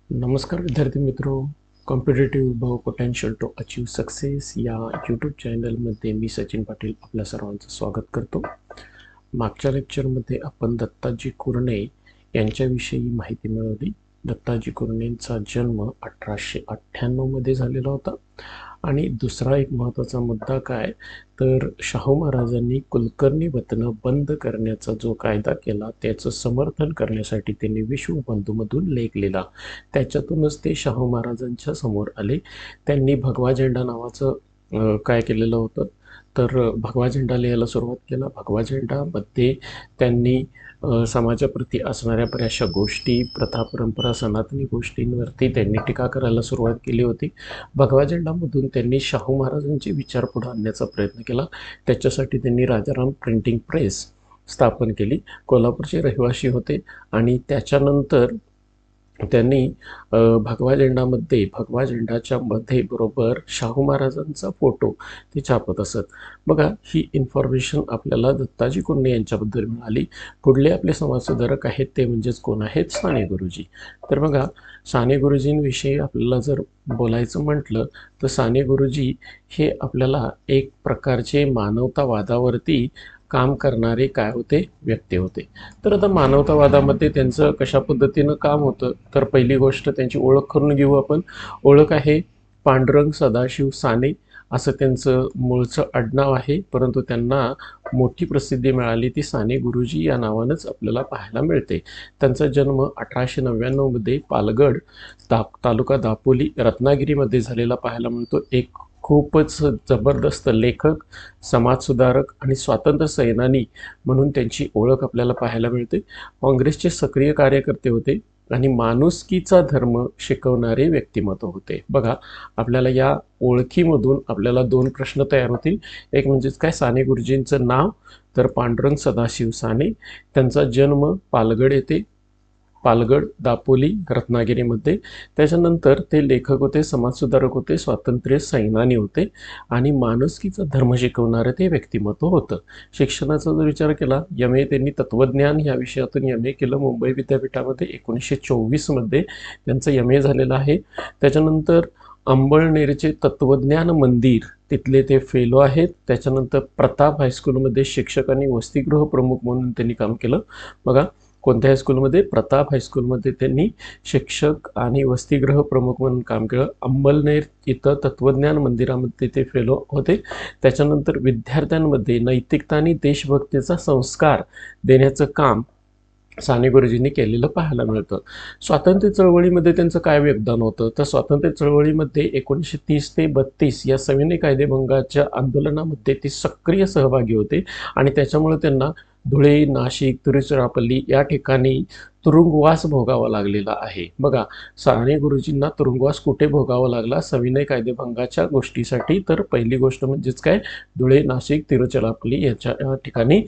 नमस्कार विद्यार्थी मित्रो. कॉम्पिटेटिव्ह विभाग पोटेन्शियल टू अचीव सक्सेस या यूट्यूब चॅनलमध्ये मी सचिन पाटील आपल्या सर्वांचं स्वागत करतो. मागच्या लेक्चरमध्ये आपण दत्ताजी कुरणे यांच्याविषयी माहिती मिळवली. दत्ताजी कुरणेंचा जन्म 1898 मध्ये झालेला होता. आणि दुसरा एक महत्त्वाचा मुद्दा काय तर शाहू महाराजांनी कुलकर्णी वतन बंद करण्याचा जो कायदा केला त्याचं समर्थन करण्यासाठी त्यांनी विश्वबंधूमधून लेख त्याच्यातूनच ते शाहू महाराजांच्या समोर आले. त्यांनी भगवा झेंडा नावाचं काय केलेलं होतं तर भगवा झेंडा लिहायला सुरुवात केला. भगवा झेंडामध्ये त्यांनी समाजाप्रती असणाऱ्या बऱ्याचशा गोष्टी, प्रथा, परंपरा, सनातनी गोष्टींवरती त्यांनी टीका करायला सुरुवात केली होती. भगवा झेंडामधून त्यांनी शाहू महाराजांचे विचार पुढे आणण्याचा प्रयत्न केला. त्याच्यासाठी त्यांनी राजाराम प्रिंटिंग प्रेस स्थापन केली. कोल्हापूरचे रहिवासी होते आणि त्याच्यानंतर त्यांनी भगवा झेंडाच्या मध्ये बरोबर शाहू महाराजांचा फोटो ते छापत असत. बघा, ही इन्फॉर्मेशन आपल्याला दत्ताजी कुरणे यांच्याबद्दल मिळाली. पुढले आपले समाजसुधारक आहेत ते म्हणजेच कोण आहेत? साने गुरुजी. तर बघा, साने गुरुजींविषयी आपल्याला जर बोलायचं म्हटलं तर साने गुरुजी हे आपल्याला एक प्रकारचे मानवतावादावरती काम करणारे काय होते? व्यक्ती होते. तर आता मानवतावादामध्ये त्यांचं कशा पद्धतीनं काम होतं तर पहिली गोष्ट त्यांची ओळख करून घेऊ आपण. ओळख आहे पांडुरंग सदाशिव साने असं त्यांचं मूळचं आडनाव आहे, परंतु त्यांना मोठी प्रसिद्धी मिळाली ती साने गुरुजी या नावानंच आपल्याला पाहायला मिळते. त्यांचा जन्म 1899 मध्ये पालगड तालुका दापोली रत्नागिरीमध्ये झालेला पाहायला मिळतो. एक खूपच जबरदस्त लेखक, समाजसुधारक आणि स्वातंत्र्य सेनानी म्हणून त्यांची ओळख आपल्याला पाहायला मिळते. काँग्रेसचे सक्रिय कार्यकर्ते होते आणि माणुसकीचा धर्म शिकवणारे व्यक्तिमत्व होते. बघा, आपल्याला या ओळखीमधून आपल्याला दोन प्रश्न तयार होतील. एक म्हणजेच काय? साने गुरुजींचं नाव तर पांडुरंग सदाशिव साने. त्यांचा जन्म पालगड येथे, पालगड दापोली रत्नागिरीमध्ये. त्याच्यानंतर ते लेखक होते, समाजसुधारक होते, स्वातंत्र्य सैनानी होते आणि माणुसकीचा धर्म शिकवणारं ते व्यक्तिमत्व होतं. शिक्षणाचा जर विचार केला, MA त्यांनी तत्वज्ञान या विषयातून MA केलं मुंबई विद्यापीठामध्ये. 1924 मध्ये त्यांचं MA झालेलं आहे. त्याच्यानंतर अंबळनेरचे तत्वज्ञान मंदिर तिथले ते फेलो आहेत. त्याच्यानंतर प्रताप हायस्कूलमध्ये शिक्षक आणि वसतिगृह प्रमुख म्हणून त्यांनी काम केलं. बघा, कोणत्या हायस्कूलमध्ये? प्रताप हायस्कूलमध्ये त्यांनी शिक्षक आणि वसतिगृह प्रमुख म्हणून काम केलं. अंबलनेर इथं तत्वज्ञान मंदिरामध्ये ते फेलो होते. त्याच्यानंतर विद्यार्थ्यांमध्ये नैतिकता आणि देशभक्तीचा संस्कार देण्याचं काम साने गुरुजींनी केलेलं पाहायला मिळतं. स्वातंत्र्य चळवळीमध्ये त्यांचं काय योगदान होतं तर स्वातंत्र्य चळवळीमध्ये 1930 ते 32 या सविनय कायदेभंगाच्या आंदोलनामध्ये ते सक्रिय सहभागी होते आणि त्याच्यामुळे त्यांना धुळे, नाशिक, तिरुचिरापल्ली या ठिकाणी तुरुंगवास भोगावा लागलेला आहे. बघा, साने गुरुजींना तुरुंगवास कुठे भोगावा लागला? सविनय कायदेभंगाच्या गोष्टीसाठी. तर पहिली गोष्ट म्हणजेच काय? धुळे, नाशिक, तिरुचिरापल्ली याच्या ठिकाणी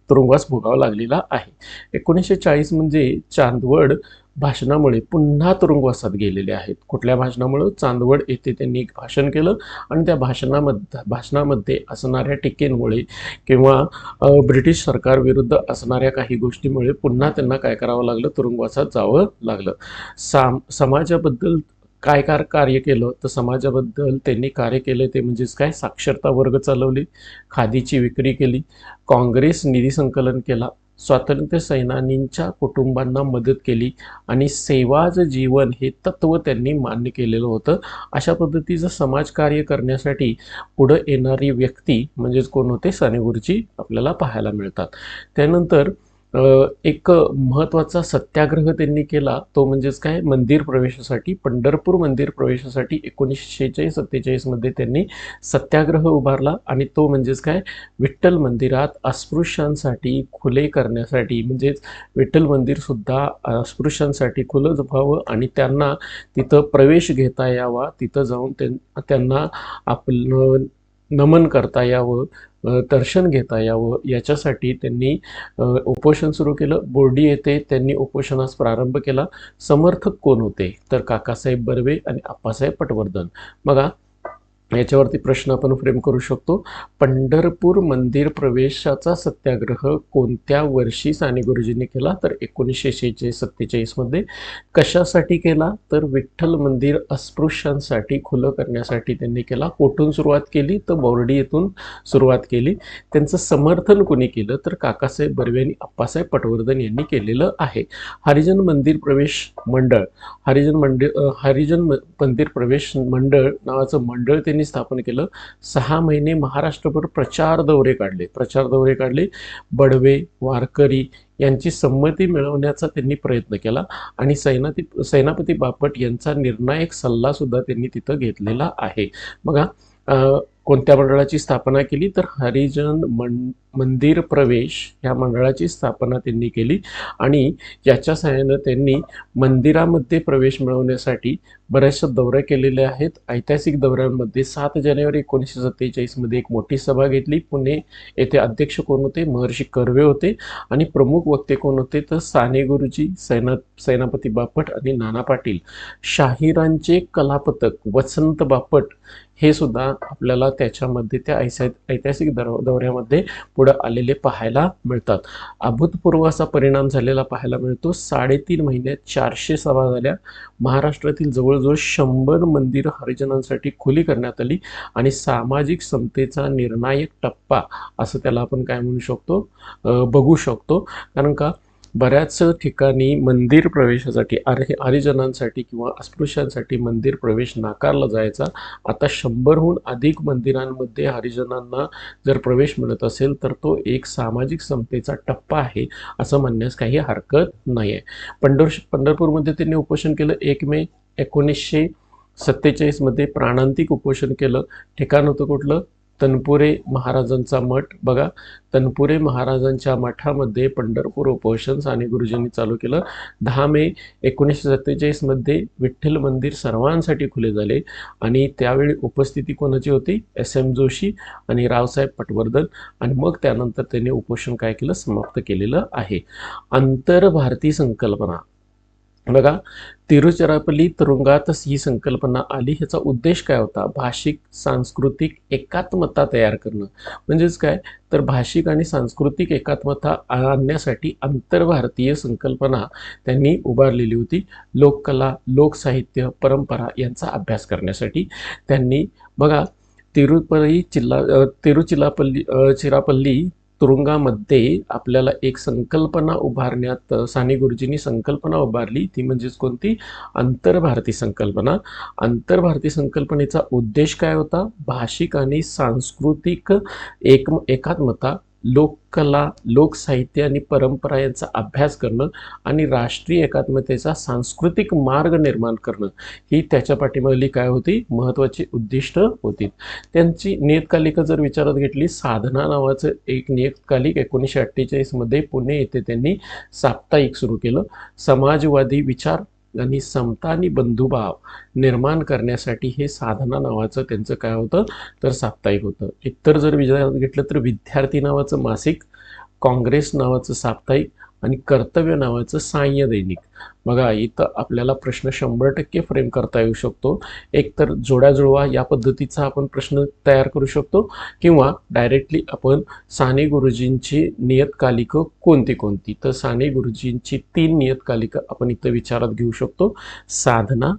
तुरुंगवास भोगावा लागलेला आहे. 1940 म्हणजे चांदवड भाषणामुळे पुन्हा तुरुंगवासात गेलेले आहेत. कुठल्या भाषणामुळे? चांदवड येथे त्यांनी एक भाषण केलं आणि त्या भाषणामध्ये असणाऱ्या टीकेमुळे किंवा ब्रिटिश सरकारविरुद्ध असणाऱ्या काही गोष्टीमुळे पुन्हा त्यांना काय करावं लागलं? तुरुंगवासात जावं लागलं. समाजाबद्दल काय कार्य केलं तर समाजाबद्दल त्यांनी कार्य केले ते म्हणजेच काय? साक्षरता वर्ग चालवले, खादीची विक्री केली, काँग्रेस निधी संकलन केला, स्वातंत्र्य सैनानींच्या कुटुंबांना मदत केली आणि सेवाज जीवन हे तत्व त्यांनी मान्य केलेलं होतं. अशा पद्धतीचं समाजकार्य करण्यासाठी पुढे येणारी व्यक्ती म्हणजेच कोण होते? साने गुरुजी आपल्याला पाहायला मिळतात. त्यानंतर एक महत्त्वाचा सत्याग्रह त्यांनी केला तो म्हणजेच काय? मंदिर प्रवेशासाठी, पंढरपूर मंदिर प्रवेशासाठी 1946-47 मध्ये त्यांनी सत्याग्रह उभारला आणि तो म्हणजेच काय? विठ्ठल मंदिरात अस्पृश्यांसाठी खुले करण्यासाठी, म्हणजेच विठ्ठल मंदिर सुद्धा अस्पृश्यांसाठी खुलं व्हावं आणि त्यांना तिथं प्रवेश घेता यावा, तिथं जाऊन त्यांना आपलं नमन करता यावं, दर्शन घेता यावं याच्यासाठी त्यांनी उपोषण सुरू केलं. बोर्डी येथे त्यांनी उपोषणास प्रारंभ केला. समर्थक कोण होते तर काकासाहेब बर्वे आणि आप्पासाहेब पटवर्धन. बघा, याच्यावरती प्रश्न आपण फ्रेम करू शकतो. पंढरपूर मंदिर प्रवेशाचा सत्याग्रह कोणत्या वर्षी साने गुरुजींनी केला? तर 1946-47 मध्ये. कशासाठी केला? तर विठ्ठल मंदिर अस्पृश्यांसाठी खुलं करण्यासाठी त्यांनी केला. कुठून सुरुवात केली? तर बोर्डी येथून सुरुवात केली. त्यांचं समर्थन कोणी केलं? तर काकासाहेब बर्वे आणि अप्पासाहेब पटवर्धन यांनी केलेलं आहे. हरिजन मंदिर प्रवेश मंडळ, हरिजन मंदिर प्रवेश मंडळ नावाचं मंडळ त्यांनी स्थापन केलं. 6 महिने महाराष्ट्रभर प्रचार दौरे काढले. बडवे, वारकरी यांची संमती मिळवण्याचा त्यांनी प्रयत्न केला आणि सेनापती बापट यांचा निर्णायक सल्ला सुद्धा त्यांनी तिथं घेतलेला आहे. बघा, कोणत्या मंडळाची स्थापना केली? तर हरिजन मंदिर प्रवेश या मंडळाची स्थापना त्यांनी केली आणि याच्या सहाय्यानं त्यांनी मंदिरामध्ये प्रवेश मिळवण्यासाठी बऱ्याचशा दौऱ्या केलेल्या आहेत. ऐतिहासिक दौऱ्यांमध्ये 7 जानेवारी 1947 मध्ये एक मोठी सभा घेतली. पुणे येथे अध्यक्ष कोण होते? महर्षी कर्वे होते आणि प्रमुख वक्ते कोण होते? तर साने गुरुजी, सेनापती बापट आणि नाना पाटील. शाहिरांचे कलापथक वसंत बापट हे सुद्धा आपल्याला त्याच्यामध्ये त्या ऐतिहासिक दौऱ्यामध्ये पुढे आलेले पाहायला मिळतात. अभूतपूर्व असा परिणाम झालेला पाहायला मिळतो. 3.5 महिन्यात 400 सभा झाल्या. महाराष्ट्रातील जवळजवळ 100 मंदिरं हरिजनांसाठी खुली करण्यात आली आणि सामाजिक समतेचा निर्णायक टप्पा असं त्याला आपण काय म्हणू शकतो, बघू शकतो. कारण का बऱ्याच ठिकाणी मंदिर प्रवेशासाठी हरिजनांसाठी किंवा अस्पृश्यांसाठी मंदिर प्रवेश नाकारला जायचा. आता 100हून अधिक मंदिरांमध्ये हरिजनांना जर प्रवेश मिळत असेल तर तो एक सामाजिक समतेचा टप्पा आहे असं म्हणण्यास काही हरकत नाही आहे. पंढरपूरमध्ये त्यांनी उपोषण केलं. 1 मे 1947 मध्ये प्राणांतिक उपोषण केलं. ठिकाण होतं कुठलं? तनपुरे महाराजांचा मठ. बघा, तनपुरे महाराजांच्या मठामध्ये पंढरपूर उपोषण साने गुरुजींनी चालू केलं. 10 मे 1947 मध्ये विठ्ठल मंदिर सर्वांसाठी खुले झाले आणि त्यावेळी उपस्थिती कोणाची होती? SM जोशी आणि रावसाहेब पटवर्धन. आणि मग त्यानंतर त्यांनी उपोषण काय केलं? समाप्त केलेलं आहे. आंतरभारती संकल्पना. बघा, तिरुचिरापल्ली तुरुंगातच ही संकल्पना आली. ह्याचा उद्देश काय होता? भाषिक सांस्कृतिक एकात्मता तयार करणं. म्हणजेच काय? तर भाषिक आणि सांस्कृतिक एकात्मता आणण्यासाठी आंतरभारतीय संकल्पना त्यांनी उभारलेली होती. लोककला, लोकसाहित्य, परंपरा यांचा अभ्यास करण्यासाठी त्यांनी, बघा, चिरापल्ली तुरुंगामध्ये आपल्याला एक संकल्पना उभारण्यात साने गुरुजींनी संकल्पना उभारली. ती म्हणजेच कोणती? आंतरभारती संकल्पना. आंतरभारती संकल्पनेचा उद्देश काय होता? भाषिक आणि सांस्कृतिक एकात्मता, लोककला, लोकसाहित्य आणि परंपरा यांचा अभ्यास करणं आणि राष्ट्रीय एकात्मतेचा सांस्कृतिक मार्ग निर्माण करणं ही त्याच्या पाठीमागली काय होती? महत्त्वाची उद्दिष्ट होती. त्यांची नियतकालिका जर विचारात घेतली, साधना नावाचं एक नियतकालिक 1948 मध्ये पुणे येथे त्यांनी साप्ताहिक सुरू केलं. समाजवादी विचार आणि समता आणि बंधुभाव निर्माण करण्यासाठी हे साधना नावाचं त्यांचं काय होतं? तर साप्ताहिक होतं. इतर जर विचारात घेतलं तर विद्यार्थी नावाचं मासिक, काँग्रेस नावाचं साप्ताहिक आणि कर्तव्य नावाचं सायं दैनिक. बघा, इथं आपल्याला प्रश्न 100% फ्रेम करता येऊ शकतो. एक तर जोड्या जुळवा या पद्धतीचा आपण प्रश्न तयार करू शकतो किंवा डायरेक्टली आपण साने गुरुजींची नियतकालिकं कोणती? तर साने गुरुजींची 3 नियतकालिकं आपण इथं विचारात घेऊ शकतो. साधना,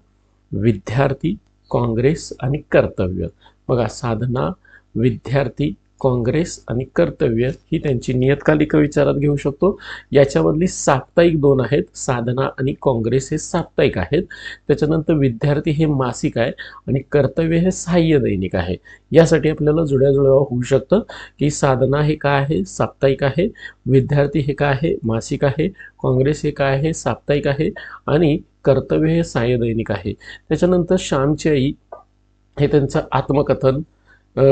विद्यार्थी, काँग्रेस आणि कर्तव्य. बघा, साधना, विद्यार्थी, काँग्रेस आणि कर्तव्य ही त्यांची नियतकालिका विचारात घेऊ शकतो. याच्यामधली साप्ताहिक 2 आहेत. साधना आणि काँग्रेस हे साप्ताहिक आहेत. त्याच्यानंतर विद्यार्थी हे मासिक आहे आणि कर्तव्य हे सायं दैनिक आहे. यासाठी आपल्याला जुळ्याजुळवा होऊ शकतं की साधना हे काय आहे? साप्ताहिक आहे. विद्यार्थी हे काय आहे? मासिक आहे. काँग्रेस हे काय आहे? साप्ताहिक आहे आणि कर्तव्य हे सायं दैनिक आहे. त्याच्यानंतर श्यामची आई हे त्यांचं आत्मकथन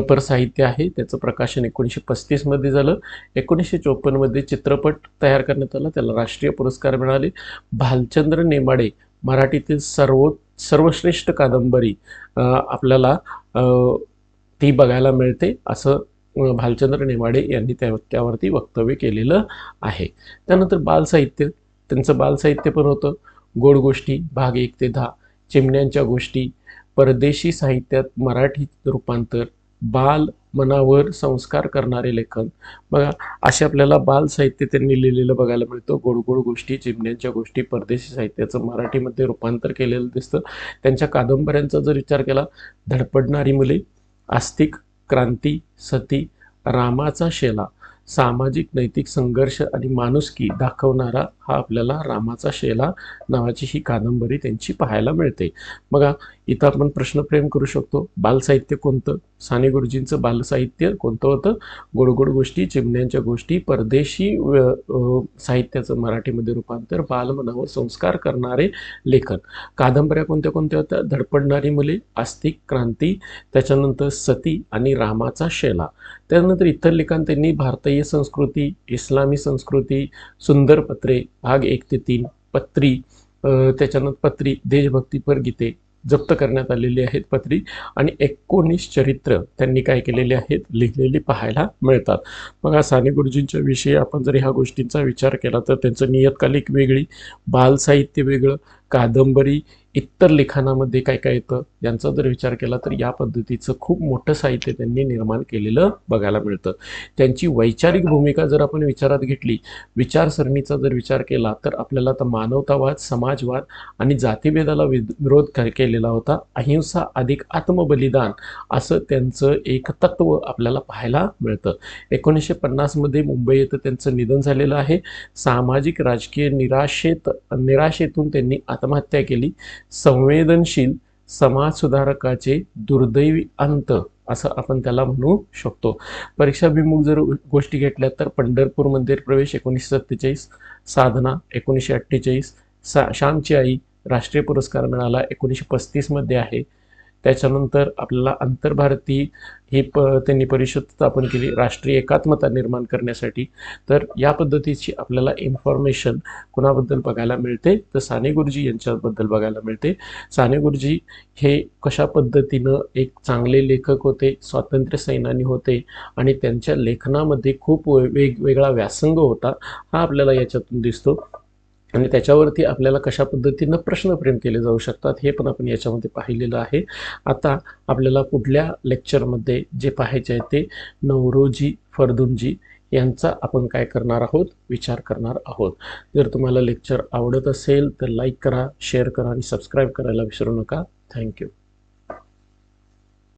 पर साहित्य आहे. त्याचं प्रकाशन 1935 मध्ये झालं. 1954 मध्ये चित्रपट तयार करण्यात आला. त्याला राष्ट्रीय पुरस्कार मिळाले. भालचंद्र नेमाडे मराठीतील सर्वश्रेष्ठ कादंबरी आपल्याला ती बघायला मिळते असं भालचंद्र नेमाडे यांनी त्यावरती वक्तव्य केलेलं आहे. त्यानंतर बालसाहित्य, त्यांचं बालसाहित्य पण होतं. गोड गोष्टी भाग 1 ते 10, चिमण्यांच्या गोष्टी, परदेशी साहित्यात मराठी रूपांतर, बाल मनावर संस्कार करणारे लेखन. बघा, असे आपल्याला बाल साहित्य त्यांनी लिहिलेलं बघायला मिळतं. गोड गोड गोष्टी, चिमण्यांच्या गोष्टी, परदेशी साहित्याचं मराठीमध्ये रूपांतर केलेलं दिसतं. त्यांच्या कादंबऱ्यांचा जर विचार केला, धडपडणारी मुले, आस्तिक, क्रांती, सती, रामाचा शेला, सामाजिक नैतिक संघर्ष आणि माणुसकी दाखवणारा हा आपल्याला रामाचा शेला नावाची ही कादंबरी त्यांची पाहायला मिळते. बघा, इथं आपण प्रश्नप्रेम करू शकतो. बालसाहित्य कोणतं? साने गुरुजींचं बालसाहित्य कोणतं होतं? गोड गोड गोष्टी, चिमण्यांच्या गोष्टी, परदेशी साहित्याचं मराठीमध्ये रूपांतर, बालमनावर संस्कार करणारे लेखन. कादंबऱ्या कोणत्या कोणत्या होत्या? धडपडणारी मुले, आस्तिक, क्रांती, त्याच्यानंतर सती आणि रामाचा शेला. त्यानंतर इतर लेखन त्यांनी भारतीय संस्कृती, इस्लामी संस्कृती, सुंदर पत्रे भाग 1 ते 3, पत्री, त्याच्यानंतर पत्री, देशभक्तीपर गीते जप्त करण्यात आलेली आहेत पत्री, आणि 19 चरित्र त्यांनी काय केलेले आहेत? लिहिलेली पाहायला मिळतात. मग साने गुरुजींच्या विषयी आपण जर ह्या गोष्टींचा विचार केला तर त्यांचं नियतकालिक वेगळी, बालसाहित्य वेगळं, कादंबरी, इतर लेखनामध्ये काय काय येतं यांचा जर विचार केला तर या पद्धतीचं खूप मोठं साहित्य त्यांनी निर्माण केलेलं बघायला मिळतं. त्यांची वैचारिक भूमिका जर आपण विचारात घेतली, विचारसरणीचा जर विचार केला तर आपल्याला तर मानवतावाद, समाजवाद आणि जातीभेदाला विरोध केलेला होता. अहिंसा अधिक आत्मबलिदान असं त्यांचं एक तत्व आपल्याला पाहायला मिळतं. 1950 मध्ये मुंबई येथे त्यांचं निधन झालेलं आहे. सामाजिक राजकीय निराशेतून त्यांनी आत्महत्या केली. संवेदनशील समाजसुधारकाचे दुर्दैवी अंत असं आपण त्याला म्हणू शकतो. परीक्षाभिमुख जर गोष्टी घेतल्या तर पंढरपूर मंदिर प्रवेश 1947, साधना 1948, श्यामची आई राष्ट्रीय पुरस्कार मिळाला 1935 मध्ये आहे. त्याच्यानंतर आपल्याला आंतरभारती ही त्यांनी परिषद स्थापन केली राष्ट्रीय एकात्मता निर्माण करण्यासाठी. तर या पद्धतीची आपल्याला इन्फॉर्मेशन कुणाबद्दल बघायला मिळते? तर साने गुरुजी यांच्याबद्दल बघायला मिळते. साने गुरुजी हे कशा पद्धतीनं एक चांगले लेखक होते, स्वातंत्र्य सेनानी होते, आणि त्यांच्या लेखनामध्ये खूप वेगवेगळा व्यासंग होता हा आपल्याला याच्यातून दिसतो. आणि त्याच्यावरती आपल्याला कशा पद्धतीनं प्रश्नप्रेम केले जाऊ शकतात हे पण आपण याच्यामध्ये पाहिलेलं आहे. आता आपल्याला पुढल्या लेक्चरमध्ये जे पाहायचे आहे ते नवरोजी फर्दुंजी यांचा आपण काय करणार आहोत? विचार करणार आहोत. जर तुम्हाला लेक्चर आवडत असेल तर लाईक करा, शेअर करा आणि सबस्क्राईब करायला विसरू नका. थँक्यू.